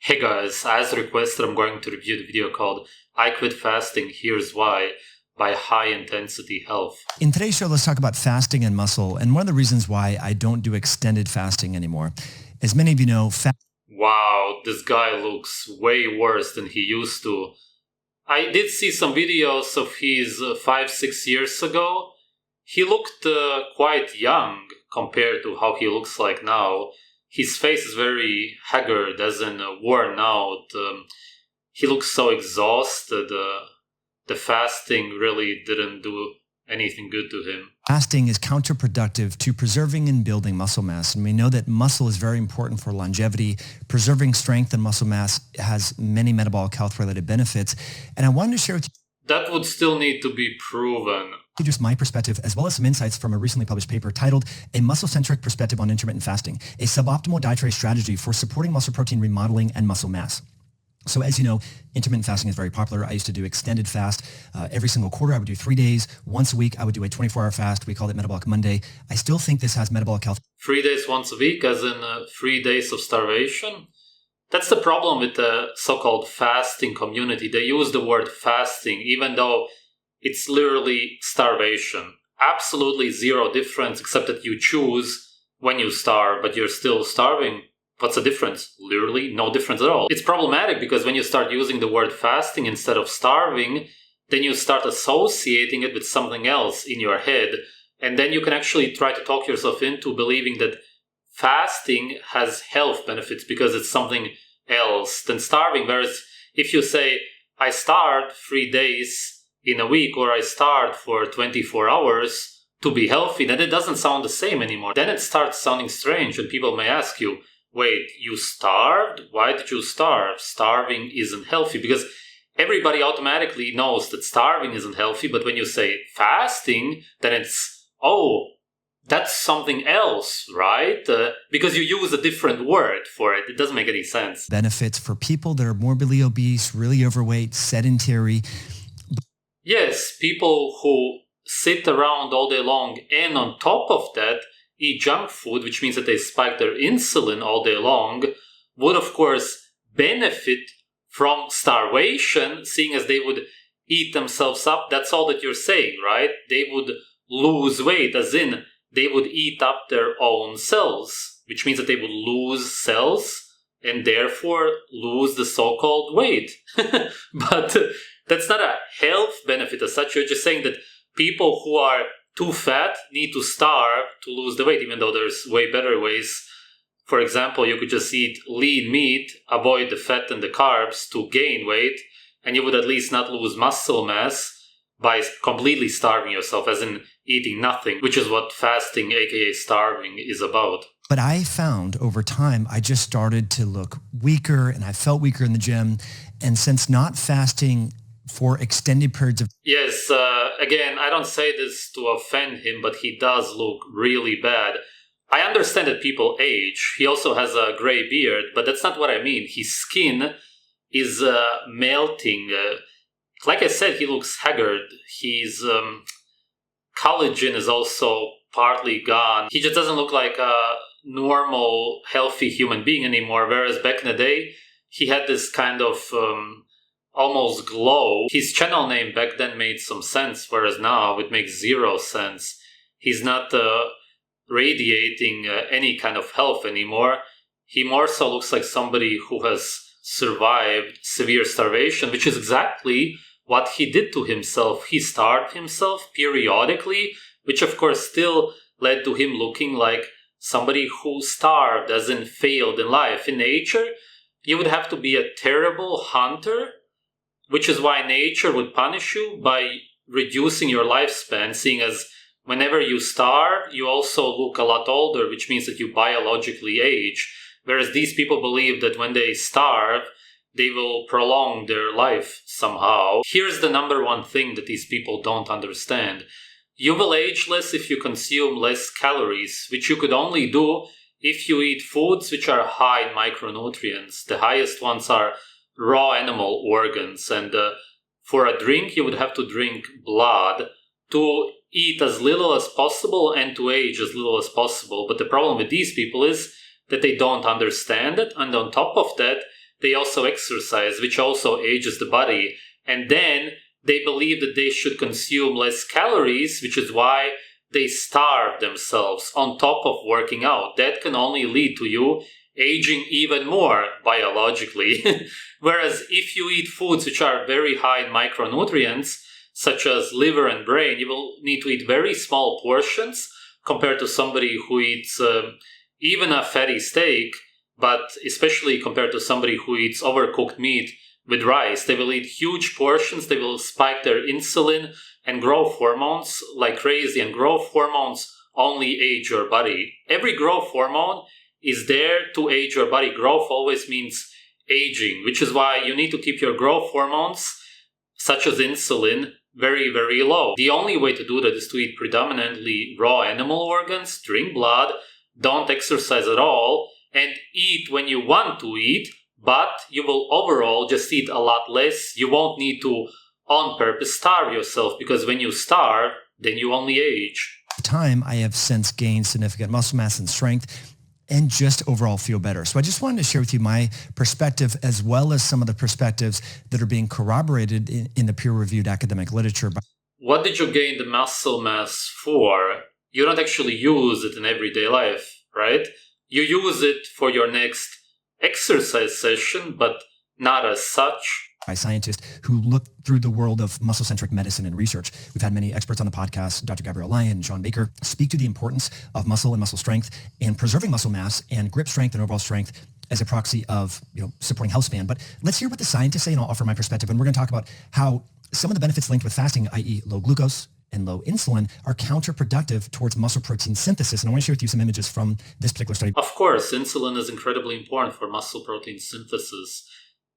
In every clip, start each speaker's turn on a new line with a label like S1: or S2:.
S1: Hey guys, as requested, I'm going to review the video called I Quit Fasting, Here's Why by High Intensity Health.
S2: In today's show, let's talk about fasting and muscle. And one of the reasons why I don't do extended fasting anymore. As many of you know,
S1: Wow, this guy looks way worse than he used to. I did see some videos of his 5-6 years ago. He looked quite young compared to how he looks like now. His face is very haggard, as in worn out. He looks so exhausted. The fasting really didn't do anything good to him.
S2: Fasting is counterproductive to preserving and building muscle mass. And we know that muscle is very important for longevity. Preserving strength and muscle mass has many metabolic health-related benefits. And I wanted to share with you
S1: that would still need to be proven.
S2: Just my perspective, as well as some insights from a recently published paper titled A Muscle-Centric Perspective on Intermittent Fasting, a Suboptimal Dietary Strategy for Supporting Muscle Protein Remodeling and Muscle Mass. So as you know, intermittent fasting is very popular. I used to do extended fast every single quarter. I would do 3 days. Once a week, I would do a 24-hour fast. We called it Metabolic Monday. I still think this has metabolic health.
S1: 3 days once a week, as in 3 days of starvation? That's the problem with the so-called fasting community. They use the word fasting, even though it's literally starvation. Absolutely zero difference, except that you choose when you starve, but you're still starving. What's the difference? Literally no difference at all. It's problematic because when you start using the word fasting instead of starving, then you start associating it with something else in your head. And then you can actually try to talk yourself into believing that fasting has health benefits because it's something else than starving. Whereas if you say, I starved 3 days in a week, or I starved for 24 hours to be healthy, then it doesn't sound the same anymore. Then it starts sounding strange, and people may ask you, wait, you starved? Why did you starve? Starving isn't healthy, because everybody automatically knows that starving isn't healthy, but when you say fasting, then it's, oh, that's something else, right? Because you use a different word for it. It doesn't make any sense.
S2: Benefits for people that are morbidly obese, really overweight, sedentary.
S1: Yes, people who sit around all day long and on top of that eat junk food, which means that they spike their insulin all day long, would of course benefit from starvation, seeing as they would eat themselves up. That's all that you're saying, right? They would lose weight, as in they would eat up their own cells, which means that they would lose cells and therefore lose the so-called weight. But that's not a health benefit as such. You're just saying that people who are too fat need to starve to lose the weight, even though there's way better ways. For example, you could just eat lean meat, avoid the fat and the carbs to gain weight, and you would at least not lose muscle mass by completely starving yourself, as in eating nothing, which is what fasting, aka starving, is about.
S2: But I found over time, I just started to look weaker and I felt weaker in the gym. And since not fasting for extended periods of...
S1: Yes, again, I don't say this to offend him, but he does look really bad. I understand that people age. He also has a gray beard, but that's not what I mean. His skin is melting. Like I said, he looks haggard. His collagen is also partly gone. He just doesn't look like a normal, healthy human being anymore, whereas back in the day, he had this kind of almost glow. His channel name back then made some sense, whereas now it makes zero sense. He's not radiating any kind of health anymore. He more so looks like somebody who has survived severe starvation, which is exactly what he did to himself. He starved himself periodically, which of course still led to him looking like somebody who starved, as in failed in life. In nature, you would have to be a terrible hunter, which is why nature would punish you by reducing your lifespan, seeing as whenever you starve, you also look a lot older, which means that you biologically age. Whereas these people believe that when they starve, they will prolong their life somehow. Here's the number one thing that these people don't understand. You will age less if you consume less calories, which you could only do if you eat foods which are high in micronutrients. The highest ones are raw animal organs, and for a drink you would have to drink blood to eat as little as possible and to age as little as possible. But the problem with these people is that they don't understand it, and on top of that, they also exercise, which also ages the body. And then they believe that they should consume less calories, which is why they starve themselves on top of working out. That can only lead to you aging even more biologically. Whereas if you eat foods which are very high in micronutrients, such as liver and brain, you will need to eat very small portions compared to somebody who eats even a fatty steak, but especially compared to somebody who eats overcooked meat with rice. They will eat huge portions, they will spike their insulin and growth hormones like crazy, and growth hormones only age your body. Every growth hormone is there to age your body. Growth always means aging, which is why you need to keep your growth hormones, such as insulin, very, very low. The only way to do that is to eat predominantly raw animal organs, drink blood, don't exercise at all, and eat when you want to eat, but you will overall just eat a lot less. You won't need to on purpose starve yourself, because when you starve, then you only age.
S2: Time, I have since gained significant muscle mass and strength and just overall feel better. So I just wanted to share with you my perspective, as well as some of the perspectives that are being corroborated in the peer-reviewed academic literature.
S1: What did you gain the muscle mass for? You don't actually use it in everyday life, right? You use it for your next exercise session, but not as such.
S2: By scientists who look through the world of muscle-centric medicine and research. We've had many experts on the podcast, Dr. Gabrielle Lyon and Sean Baker, speak to the importance of muscle and muscle strength and preserving muscle mass and grip strength and overall strength as a proxy of, supporting health span. But let's hear what the scientists say, and I'll offer my perspective. And we're going to talk about how some of the benefits linked with fasting, i.e. low glucose and low insulin, are counterproductive towards muscle protein synthesis. And I want to share with you some images from this particular study.
S1: Of course, insulin is incredibly important for muscle protein synthesis.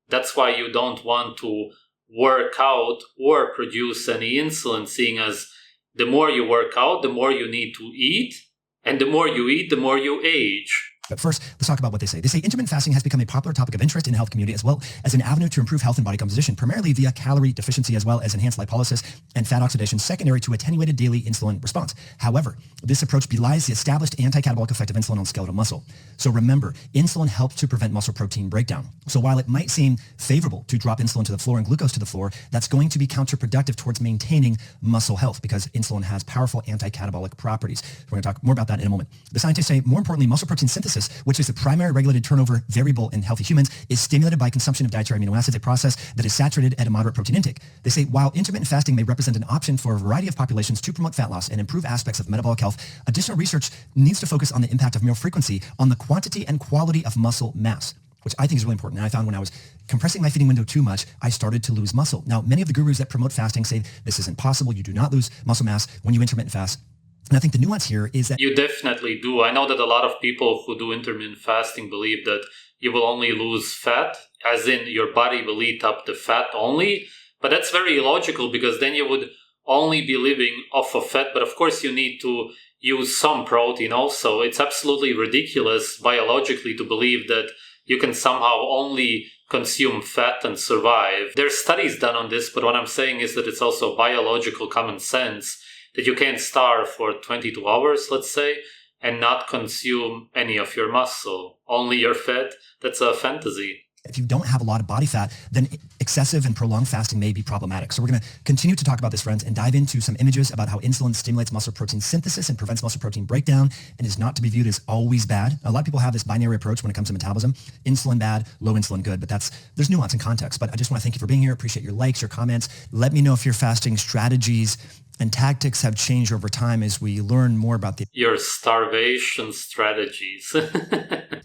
S1: That's why you don't want to work out or produce any insulin, seeing as the more you work out, the more you need to eat, and the more you eat, the more you age.
S2: But first, let's talk about what they say. They say intermittent fasting has become a popular topic of interest in the health community, as well as an avenue to improve health and body composition, primarily via calorie deficiency, as well as enhanced lipolysis and fat oxidation secondary to attenuated daily insulin response. However, this approach belies the established anti-catabolic effect of insulin on skeletal muscle. So remember, insulin helps to prevent muscle protein breakdown. So while it might seem favorable to drop insulin to the floor and glucose to the floor, that's going to be counterproductive towards maintaining muscle health, because insulin has powerful anti-catabolic properties. We're going to talk more about that in a moment. The scientists say, more importantly, muscle protein synthesis, which is the primary regulated turnover variable in healthy humans, is stimulated by consumption of dietary amino acids, a process that is saturated at a moderate protein intake. They say, while intermittent fasting may represent an option for a variety of populations to promote fat loss and improve aspects of metabolic health, additional research needs to focus on the impact of meal frequency on the quantity and quality of muscle mass, which I think is really important. And I found when I was compressing my feeding window too much, I started to lose muscle. Now, many of the gurus that promote fasting say this isn't possible. You do not lose muscle mass when you intermittent fast. And I think the nuance here is that
S1: you definitely do. I know that a lot of people who do intermittent fasting believe that you will only lose fat, as in your body will eat up the fat only. But that's very illogical, because then you would only be living off of fat. But of course, you need to use some protein also. It's absolutely ridiculous biologically to believe that you can somehow only consume fat and survive. There's studies done on this, but what I'm saying is that it's also biological common sense that you can't starve for 22 hours, let's say, and not consume any of your muscle, only your fat. That's a fantasy.
S2: If you don't have a lot of body fat, then excessive and prolonged fasting may be problematic. So we're going to continue to talk about this, friends, and dive into some images about how insulin stimulates muscle protein synthesis and prevents muscle protein breakdown, and is not to be viewed as always bad. A lot of people have this binary approach when it comes to metabolism. Insulin bad, low insulin good, but there's nuance and context. But I just want to thank you for being here. Appreciate your likes, your comments. Let me know if your fasting strategies and tactics have changed over time as we learn more about
S1: your starvation strategies.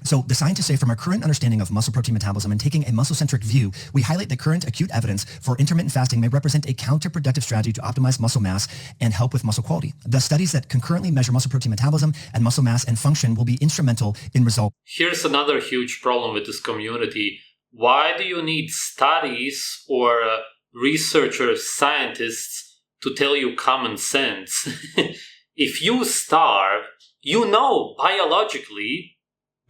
S2: So the scientists say, from our current understanding of muscle protein metabolism and taking a muscle-centric view, we highlight that current acute evidence for intermittent fasting may represent a counterproductive strategy to optimize muscle mass and help with muscle quality. The studies that concurrently measure muscle protein metabolism and muscle mass and function will be instrumental in results.
S1: Here's another huge problem with this community. Why do you need studies or researchers, scientists to tell you common sense? If you starve, you know biologically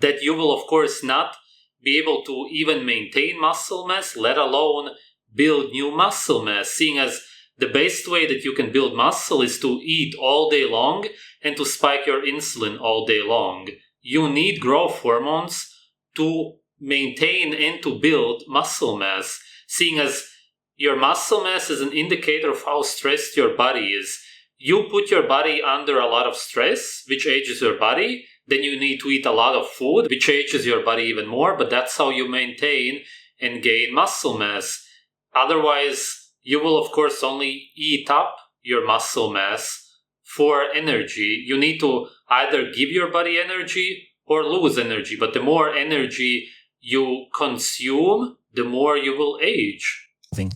S1: that you will, of course, not be able to even maintain muscle mass, let alone build new muscle mass, seeing as the best way that you can build muscle is to eat all day long and to spike your insulin all day long. You need growth hormones to maintain and to build muscle mass, seeing as your muscle mass is an indicator of how stressed your body is. You put your body under a lot of stress, which ages your body. Then you need to eat a lot of food, which ages your body even more. But that's how you maintain and gain muscle mass. Otherwise, you will, of course, only eat up your muscle mass for energy. You need to either give your body energy or lose energy. But the more energy you consume, the more you will age.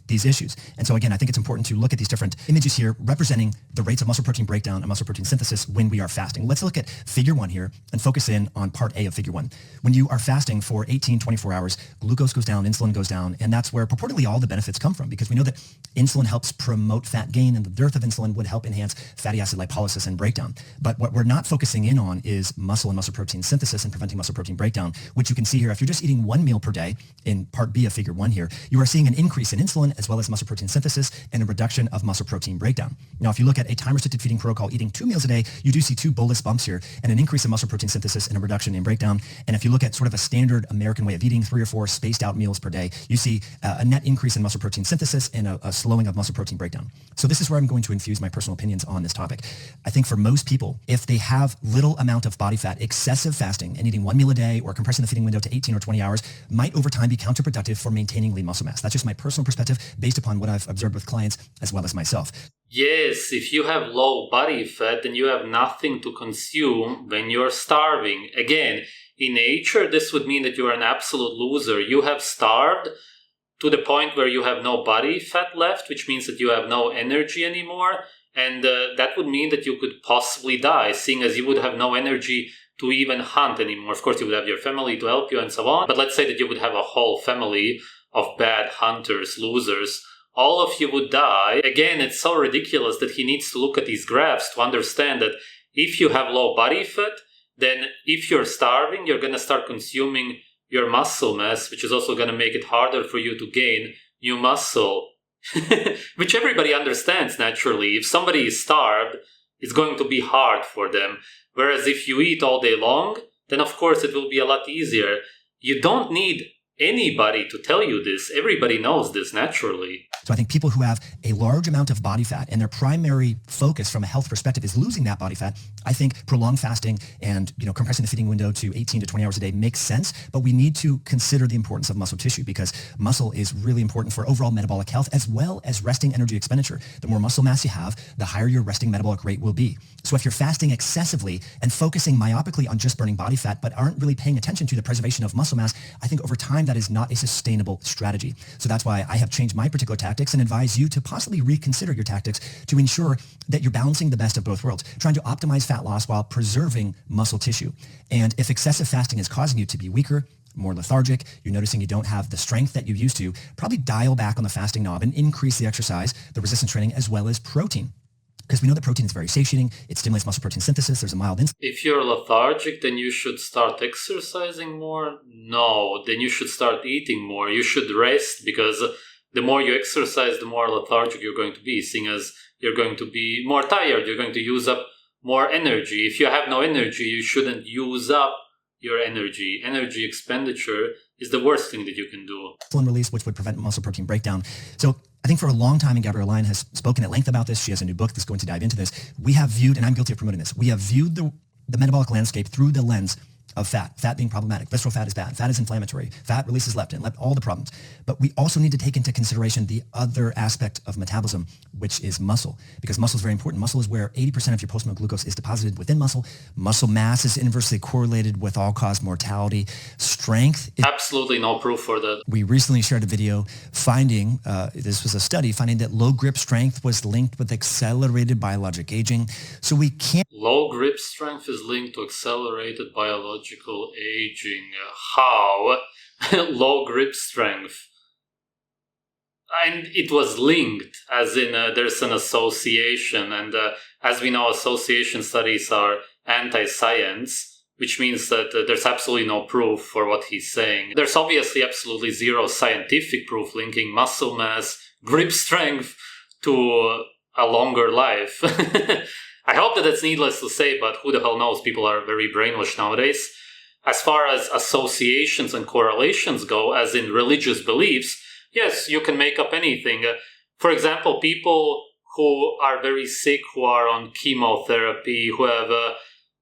S2: These issues. And so again, I think it's important to look at these different images here representing the rates of muscle protein breakdown and muscle protein synthesis when we are fasting. Let's look at figure 1 here and focus in on part A of figure 1. When you are fasting for 18, 24 hours, glucose goes down, insulin goes down, and that's where purportedly all the benefits come from, because we know that insulin helps promote fat gain and the dearth of insulin would help enhance fatty acid lipolysis and breakdown. But what we're not focusing in on is muscle and muscle protein synthesis and preventing muscle protein breakdown, which you can see here. If you're just eating one meal per day in part B of figure 1 here, you are seeing an increase in insulin as well as muscle protein synthesis and a reduction of muscle protein breakdown. Now, if you look at a time-restricted feeding protocol eating 2 meals a day, you do see 2 bolus bumps here and an increase in muscle protein synthesis and a reduction in breakdown. And if you look at sort of a standard American way of eating, 3 or 4 spaced out meals per day, you see a net increase in muscle protein synthesis and a slowing of muscle protein breakdown. So this is where I'm going to infuse my personal opinions on this topic. I think for most people, if they have little amount of body fat, excessive fasting and eating 1 meal a day or compressing the feeding window to 18 or 20 hours might over time be counterproductive for maintaining lean muscle mass. That's just my personal perspective based upon what I've observed with clients as well as myself.
S1: Yes, if you have low body fat, then you have nothing to consume when you're starving. Again, in nature, this would mean that you are an absolute loser. You have starved to the point where you have no body fat left, which means that you have no energy anymore. And that would mean that you could possibly die, seeing as you would have no energy to even hunt anymore. Of course, you would have your family to help you and so on. But let's say that you would have a whole family of bad hunters, losers. All of you would die. Again, it's so ridiculous that he needs to look at these graphs to understand that if you have low body fat, then if you're starving, you're going to start consuming your muscle mass, which is also going to make it harder for you to gain new muscle, which everybody understands naturally. If somebody is starved, it's going to be hard for them. Whereas if you eat all day long, then of course it will be a lot easier. You don't need anybody to tell you this. Everybody knows this naturally.
S2: So I think people who have a large amount of body fat and their primary focus from a health perspective is losing that body fat, I think prolonged fasting and compressing the feeding window to 18 to 20 hours a day makes sense, but we need to consider the importance of muscle tissue because muscle is really important for overall metabolic health as well as resting energy expenditure. The more muscle mass you have, the higher your resting metabolic rate will be. So if you're fasting excessively and focusing myopically on just burning body fat but aren't really paying attention to the preservation of muscle mass, I think over time that is not a sustainable strategy. So that's why I have changed my particular tactics and advise you to possibly reconsider your tactics to ensure that you're balancing the best of both worlds, trying to optimize fat loss while preserving muscle tissue. And if excessive fasting is causing you to be weaker, more lethargic, you're noticing you don't have the strength that you used to, probably dial back on the fasting knob and increase the exercise, the resistance training, as well as protein. Because we know that protein is very satiating. It stimulates muscle protein synthesis. There's a mild insulin.
S1: If you're lethargic, then you should start exercising more? No, then you should start eating more. You should rest because the more you exercise, the more lethargic you're going to be, seeing as you're going to be more tired. You're going to use up more energy. If you have no energy, you shouldn't use up your energy. Energy expenditure is the worst thing that you can do.
S2: Insulin release, which would prevent muscle protein breakdown. So I think for a long time, and Gabrielle Lyon has spoken at length about this, she has a new book that's going to dive into this, we have viewed, and I'm guilty of promoting this, we have viewed the metabolic landscape through the lens of fat. Fat being problematic. Visceral fat is bad. Fat is inflammatory. Fat releases leptin, all the problems. But we also need to take into consideration the other aspect of metabolism, which is muscle, because muscle is very important. Muscle is where 80% of your post-meal glucose is deposited within muscle. Muscle mass is inversely correlated with all-cause mortality. Strength is...
S1: Absolutely no proof for that.
S2: We recently shared a video finding, this was a study, finding that low grip strength was linked with accelerated biologic aging. So we can't...
S1: Low grip strength is linked to accelerated biological aging. How? Low grip strength. And it was linked, as in there's an association. And as we know, association studies are anti-science, which means that there's absolutely no proof for what he's saying. There's obviously absolutely zero scientific proof linking muscle mass, grip strength to a longer life. I hope that that's needless to say, but who the hell knows? People are very brainwashed nowadays. As far as associations and correlations go, as in religious beliefs, yes, you can make up anything. For example, people who are very sick, who are on chemotherapy, who have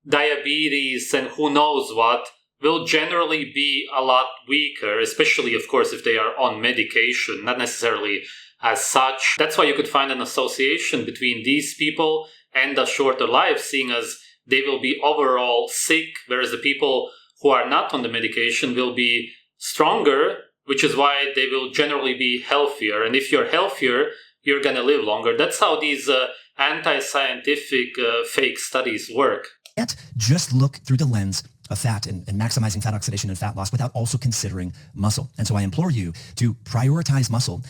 S1: diabetes and who knows what, will generally be a lot weaker, especially, of course, if they are on medication, not necessarily as such. That's why you could find an association between these people and a shorter life, seeing as they will be overall sick, whereas the people who are not on the medication will be stronger, which is why they will generally be healthier. And if you're healthier, you're going to live longer. That's how these anti-scientific fake studies work.
S2: Can't just look through the lens of fat and maximizing fat oxidation and fat loss without also considering muscle. And so I implore you to prioritize muscle,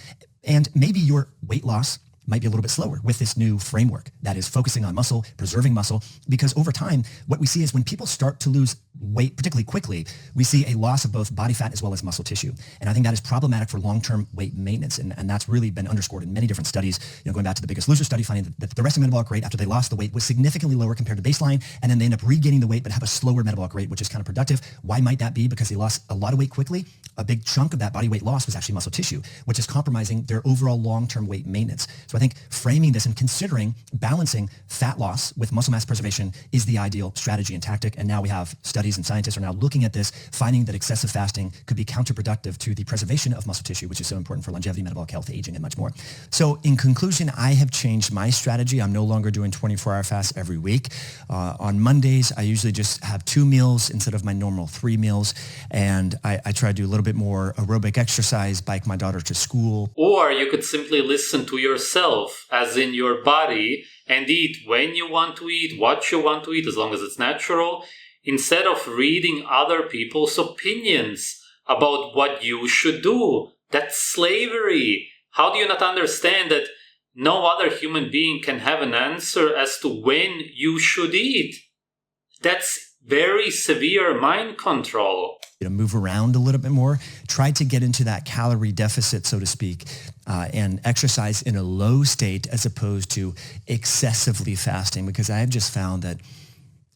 S2: and maybe your weight loss might be a little bit slower with this new framework that is focusing on muscle, preserving muscle, because over time, what we see is when people start to lose weight, particularly quickly, we see a loss of both body fat as well as muscle tissue. And I think that is problematic for long-term weight maintenance. And that's really been underscored in many different studies, going back to the Biggest Loser study, finding that the resting metabolic rate after they lost the weight was significantly lower compared to baseline. And then they end up regaining the weight, but have a slower metabolic rate, which is counterproductive. Why might that be? Because they lost a lot of weight quickly. A big chunk of that body weight loss was actually muscle tissue, which is compromising their overall long-term weight maintenance. So I think framing this and considering balancing fat loss with muscle mass preservation is the ideal strategy and tactic. And now we have studies and scientists are now looking at this, finding that excessive fasting could be counterproductive to the preservation of muscle tissue, which is so important for longevity, metabolic health, aging, and much more. So in conclusion, I have changed my strategy. I'm no longer doing 24-hour fasts every week. On Mondays, I usually just have 2 meals instead of my normal 3 meals. And I try to do a little bit more aerobic exercise, bike my daughter to school.
S1: Or you could simply listen to yourself, as in your body, and eat when you want to eat, what you want to eat, as long as it's natural, instead of reading other people's opinions about what you should do. That's slavery. How do you not understand that no other human being can have an answer as to when you should eat? That's very severe mind control.
S2: Move around a little bit more, try to get into that calorie deficit, so to speak, and exercise in a low state as opposed to excessively fasting, because I have just found that,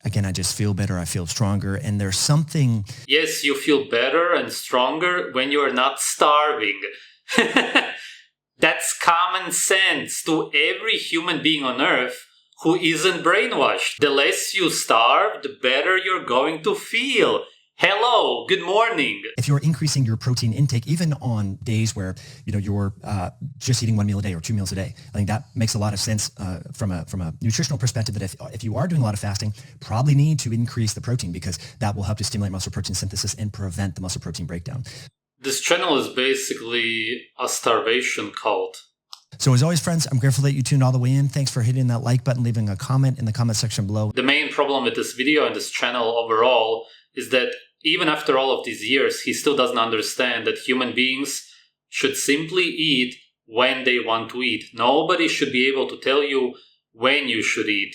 S2: again, I just feel better, I feel stronger, and there's something...
S1: Yes, you feel better and stronger when you're not starving. That's common sense to every human being on earth who isn't brainwashed. The less you starve, the better you're going to feel. Hello, good morning.
S2: If you're increasing your protein intake, even on days where you're just eating 1 meal a day or 2 meals a day, I think that makes a lot of sense from a nutritional perspective. That if you are doing a lot of fasting, probably need to increase the protein, because that will help to stimulate muscle protein synthesis and prevent the muscle protein breakdown.
S1: This channel is basically a starvation cult.
S2: So as always, friends, I'm grateful that you tuned all the way in. Thanks for hitting that like button, leaving a comment in the comment section below.
S1: The main problem with this video and this channel overall is that even after all of these years, he still doesn't understand that human beings should simply eat when they want to eat. Nobody should be able to tell you when you should eat.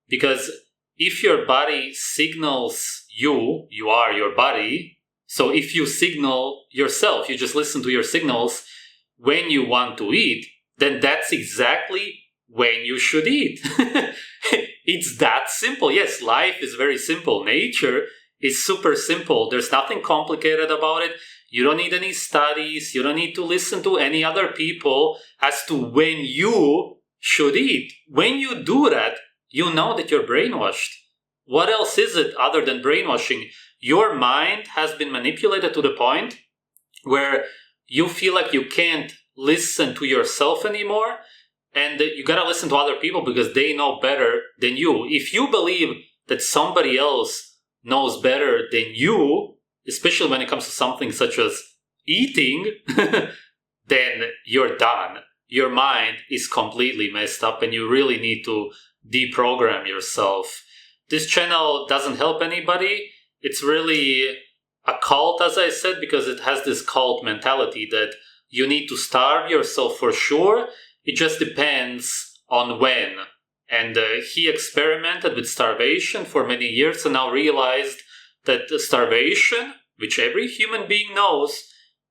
S1: Because if your body signals you are your body. So if you signal yourself, you just listen to your signals when you want to eat, then that's exactly when you should eat. It's that simple. Yes, life is very simple. Nature is super simple. There's nothing complicated about it. You don't need any studies. You don't need to listen to any other people as to when you should eat. When you do that, you know that you're brainwashed. What else is it other than brainwashing? Your mind has been manipulated to the point where you feel like you can't listen to yourself anymore, and you gotta listen to other people because they know better than you. If you believe that somebody else knows better than you, especially when it comes to something such as eating, then you're done. Your mind is completely messed up and you really need to deprogram yourself. This channel doesn't help anybody. It's really a cult, as I said, because it has this cult mentality that you need to starve yourself for sure. It just depends on when. And he experimented with starvation for many years and now realized that starvation, which every human being knows,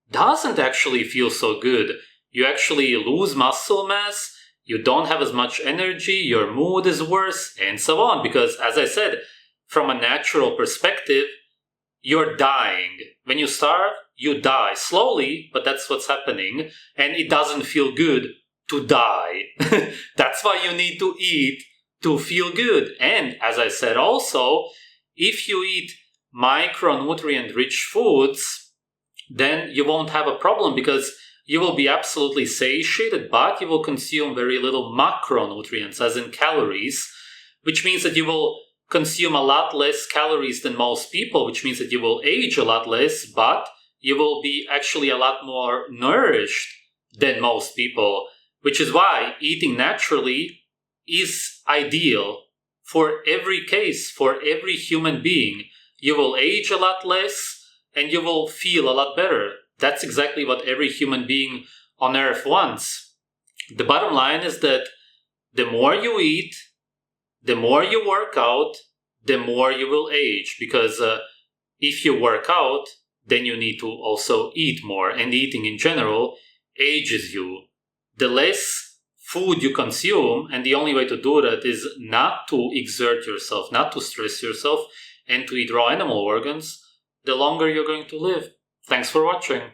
S1: doesn't actually feel so good. You actually lose muscle mass, you don't have as much energy, your mood is worse, and so on. Because, as I said, from a natural perspective, you're dying. When you starve, you die. Slowly, but that's what's happening. And it doesn't feel good to die. That's why you need to eat to feel good. And as I said also, if you eat micronutrient-rich foods, then you won't have a problem because you will be absolutely satiated, but you will consume very little macronutrients, as in calories, which means that you will consume a lot less calories than most people, which means that you will age a lot less, but you will be actually a lot more nourished than most people, which is why eating naturally is ideal for every case, for every human being. You will age a lot less and you will feel a lot better. That's exactly what every human being on earth wants. The bottom line is that the more you eat, the more you work out, the more you will age. Because if you work out, then you need to also eat more. And eating in general ages you. The less food you consume, and the only way to do that is not to exert yourself, not to stress yourself, and to eat raw animal organs, the longer you're going to live. Thanks for watching.